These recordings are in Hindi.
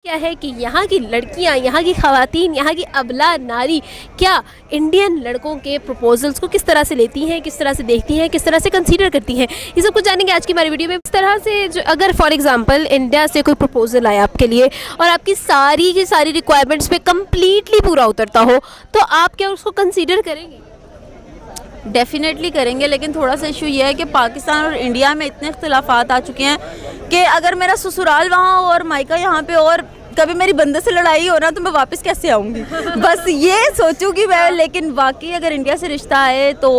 क्या है कि यहाँ की लड़कियाँ, यहाँ की ख़वातीन, यहाँ की अबला नारी क्या इंडियन लड़कों के प्रपोजल्स को किस तरह से लेती हैं, किस तरह से देखती हैं, किस तरह से कंसीडर करती हैं, ये सब कुछ जानेंगे आज की हमारी वीडियो में। इस तरह से जो अगर फॉर एग्जांपल इंडिया से कोई प्रपोजल आया आपके लिए और आपकी सारी की सारी रिक्वायरमेंट्स पे कम्प्लीटली पूरा उतरता हो, तो आप क्या उसको कंसीडर करेंगे? डेफिनेटली करेंगे, लेकिन थोड़ा सा इशू ये है कि पाकिस्तान और इंडिया में इतने इख्तिलाफात आ चुके हैं कि अगर मेरा ससुराल वहाँ और मायका यहाँ पे और कभी मेरी बंदे से लड़ाई हो ना तो मैं वापस कैसे आऊँगी, बस ये सोचूंगी मैं। लेकिन बाकी अगर इंडिया से रिश्ता आए तो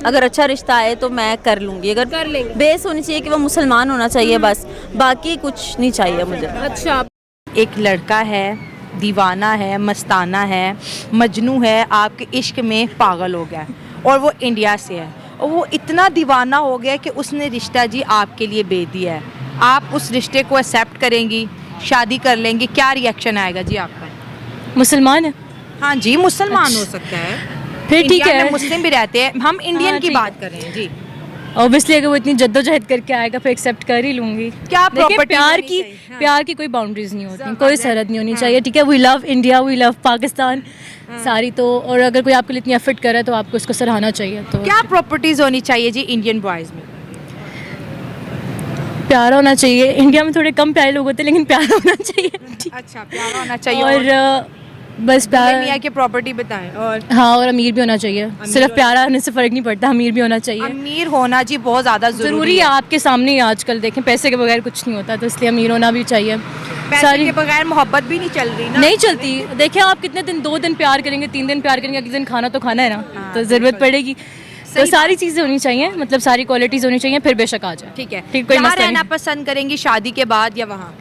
अगर अच्छा रिश्ता आए तो मैं कर लूँगी। अगर कर लेंगे। बेस होनी चाहिए कि वो मुसलमान होना चाहिए, बस बाकी कुछ नहीं चाहिए मुझे। अच्छा, एक लड़का है, दीवाना है, मस्ताना है, मजनू है, आपके इश्क में पागल हो गया है और वो इंडिया से है और वो इतना दीवाना हो गया कि उसने रिश्ता जी आपके लिए भेज दिया है। आप उस रिश्ते को एक्सेप्ट करेंगी, शादी कर लेंगी, क्या रिएक्शन आएगा जी आपका? मुसलमान है? हाँ जी, मुसलमान हो सकता है, फिर ठीक इंडिया में है। मुस्लिम भी रहते हैं, हम इंडियन हाँ, की ठीक बात कर रहे हैं जी। ऑब्वियसली अगर वो इतनी जद्दोजहद करके आएगा फिर एक्सेप्ट कर ही लूंगी। क्या देखिए, property प्यार होनी की चाहिए? हाँ। प्यार की कोई बाउंड्रीज नहीं होती, कोई सरहद नहीं होनी चाहिए। ठीक है, we love India, we love Pakistan सारी तो, और अगर कोई आपके लिए इतनी एफर्ट कर रहा है तो आपको उसको सराहना चाहिए। तो क्या प्रॉपर्टीज होनी चाहिए जी इंडियन बॉयज में? प्यार होना चाहिए। इंडिया में थोड़े कम प्यारे लोग होते हैं लेकिन प्यार होना चाहिए। अच्छा, प्यारा होना चाहिए और बस प्यार, मियाँ की प्रॉपर्टी बताएं। और हाँ, और अमीर भी होना चाहिए। सिर्फ प्यारा होने से फ़र्क नहीं पड़ता, अमीर भी होना चाहिए। अमीर होना जी बहुत ज़्यादा ज़रूरी है, आपके सामने ही आजकल देखें पैसे के बगैर कुछ नहीं होता, तो इसलिए अमीर होना भी चाहिए। पैसे के बगैर मोहब्बत भी नहीं चल रही ना। नहीं चलती। देखिए आप कितने दिन, 2 दिन प्यार करेंगे, 3 दिन प्यार करेंगे, अगले दिन खाना तो खाना है ना, तो ज़रूरत पड़ेगी। तो सारी चीज़ें होनी चाहिए, मतलब सारी क्वालिटीज़ होनी चाहिए, फिर बेशक आ जाए। ठीक है, ठीक, कोई कहाँ मसला रहना नहीं। पसंद करेंगी, शादी के बाद या वहाँ?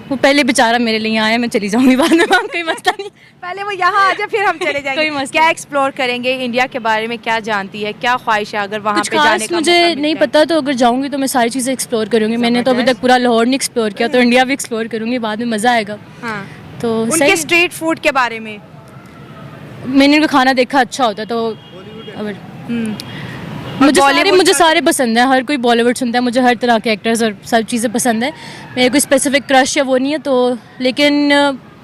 वो पहले बेचारा मेरे लिए आया, मैं चली जाऊंगी बाद में, वहाँ कोई मसला नहीं। पहले वो यहाँ आ जाए फिर हम चले जाएंगे। कोई मसला क्या एक्सप्लोर करेंगे इंडिया के बारे में, क्या जानती है, क्या ख्वाहिश है अगर वहाँ कुछ पे जाने खास का मुझे मौका नहीं मिलता है? पता, तो अगर जाऊंगी तो मैं सारी चीज़ें एक्सप्लोर करूंगी। मैंने तो अभी तक पूरा लाहौर नहीं एक्सप्लोर किया, तो इंडिया भी एक्सप्लोर करूंगी, बाद में मज़ा आएगा। हाँ, तो उनके सही, स्ट्रीट फूड के बारे में मैंने उनका खाना देखा अच्छा होता है, तो अब मुझे सारे पसंद है। हर कोई बॉलीवुड सुनता है, मुझे हर तरह के एक्टर्स और सब चीज़ें पसंद है। मेरे कोई स्पेसिफिक क्रश या वो नहीं है, तो लेकिन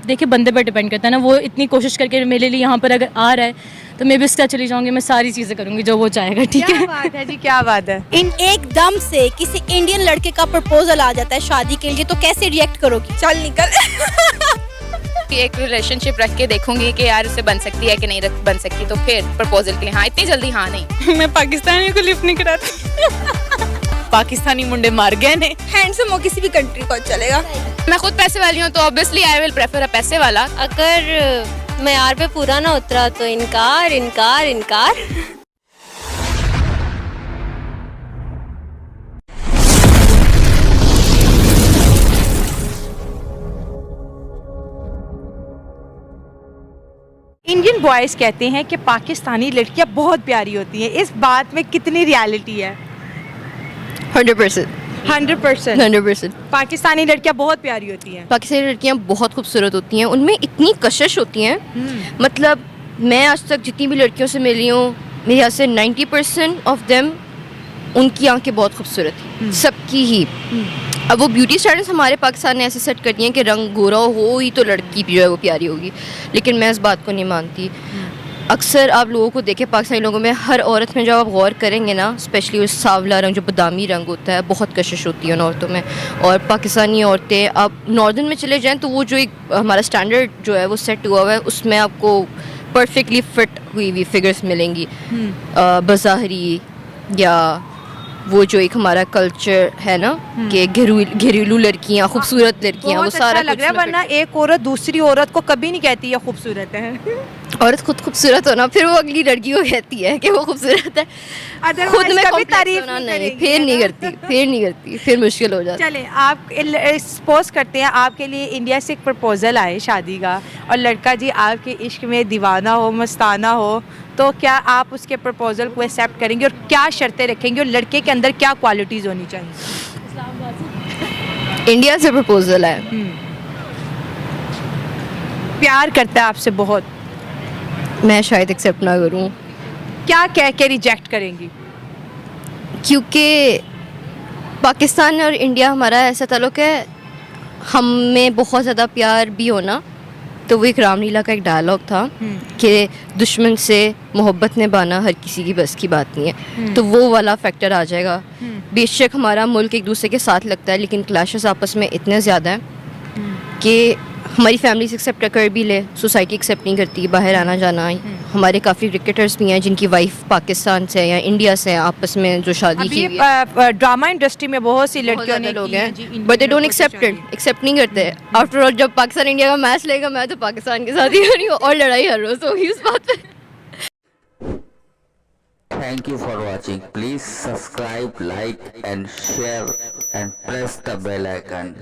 देखिए बंदे पर डिपेंड करता है ना। वो इतनी कोशिश करके मेरे लिए यहाँ पर अगर आ रहा है तो मैं भी उसका चली जाऊँगी, मैं सारी चीज़ें करूँगी जो वो चाहेगा। ठीक है, क्या बात है जी, क्या बात है। इन एकदम से किसी इंडियन लड़के का प्रपोजल आ जाता है शादी के लिए, तो कैसे रिएक्ट करोगी? चल निकल। एक रिलेशनशिप रख के देखूंगी कि यार उससे बन सकती है कि नहीं बन सकती, तो फिर प्रपोजल के लिए हाँ, इतनी जल्दी हाँ नहीं। मैं पाकिस्तानी को लिफ्ट नहीं कराती। पाकिस्तानी मुंडे मार गए ने। हैंडसम हो किसी भी कंट्री को चलेगा। मैं खुद पैसे वाली हूँ तो ऑब्वियसली आई विल प्रेफर अ पैसे वाला। अगर मयार पे पूरा ना उतरा तो इनकार इनकार इनकार। इंडियन बॉयज कहते हैं कि पाकिस्तानी लड़कियां बहुत प्यारी होती हैं, इस बात में कितनी रियलिटी है? 100%। 100%। पाकिस्तानी लड़कियां बहुत प्यारी होती हैं। पाकिस्तानी लड़कियां बहुत खूबसूरत होती हैं, उनमें इतनी कशिश होती हैं। मतलब मैं आज तक जितनी भी लड़कियों से मिली हूँ, मेरे ख्याल से 90% ऑफ देम उनकी आंखें बहुत खूबसूरत हैं, सबकी ही। अब वो ब्यूटी स्टैंडर्ड्स हमारे पाकिस्तान ने ऐसे सेट कर दिए हैं कि रंग गोरा हो ही तो लड़की जो है वो प्यारी होगी, लेकिन मैं इस बात को नहीं मानती। अक्सर आप लोगों को देखें, पाकिस्तानी लोगों में हर औरत में जब आप गौर करेंगे ना, स्पेशली उस सांवला रंग जो बादामी रंग होता है, बहुत कशिश होती है उन औरतों में। और पाकिस्तानी औरतें आप नॉर्दर्न में चले जाएं तो वो जो एक हमारा स्टैंडर्ड जो है वो सेट हुआ हुआ है, उसमें आपको परफेक्टली फिट हुई हुई फिगर्स मिलेंगी। बज़ाहरी या वो जो एक हमारा कल्चर है ना कि घरेलू लड़कियां, खूबसूरत लड़कियां, वो सारा लग रहा है। वरना एक औरत दूसरी औरत को कभी नहीं कहती ये खूबसूरत है। औरत खुद खूबसूरत होना, फिर वो अगली लड़की को कहती है कि वो खूबसूरत है। खुद में कभी complex तारीफ होना नहीं नहीं, करेंगी, फिर है नहीं ना? करती, फिर मुश्किल हो जाता है। चले, आप सपोज करते हैं आपके लिए इंडिया से एक प्रपोजल आए शादी का, और लड़का जी आपके इश्क में दीवाना हो, मस्ताना हो, तो क्या आप उसके प्रपोजल को एक्सेप्ट करेंगे और क्या शर्तें रखेंगे, और लड़के के अंदर क्या क्वालिटीज़ होनी चाहिए? इंडिया से प्रपोजल है, प्यार करता है आपसे बहुत, मैं शायद एक्सेप्ट ना करूं, क्या कह के रिजेक्ट करेंगी? क्योंकि पाकिस्तान और इंडिया हमारा ऐसा ताल्लुक़ है हम में बहुत ज़्यादा प्यार भी होना, तो वो एक रामलीला का एक डायलॉग था कि दुश्मन से मोहब्बत निभाना हर किसी की बस की बात नहीं है, तो वो वाला फैक्टर आ जाएगा। बेशक हमारा मुल्क एक दूसरे के साथ लगता है, लेकिन क्लैशेस आपस में इतने ज़्यादा हैं कि हमारी फैमिली एक्सेप्ट कर भी ले, सोसाइटी एक्सेप्ट नहीं करती, बाहर आना जाना। हमारे काफ़ी क्रिकेटर्स भी हैं जिनकी वाइफ पाकिस्तान से या इंडिया से हैं, आपस में जो शादी की हुई है। ड्रामा इंडस्ट्री में बहुत सी बहुत लड़कियों ज़्यादा ने लोग की है हैं, जी, बट इंडियन दे डोंट लड़कों की एक्सेप्ट शादी। इट, एक्सेप्ट नहीं करते। आफ्टर ऑल जब पाकिस्तान इंडिया का मैच लेगा, मैं तो पाकिस्तान के साथ ही हो रही हूँ और लड़ाई हर रोज़ होगी उस बात पे। Thank you for watching. Please subscribe, like and share and press the bell icon.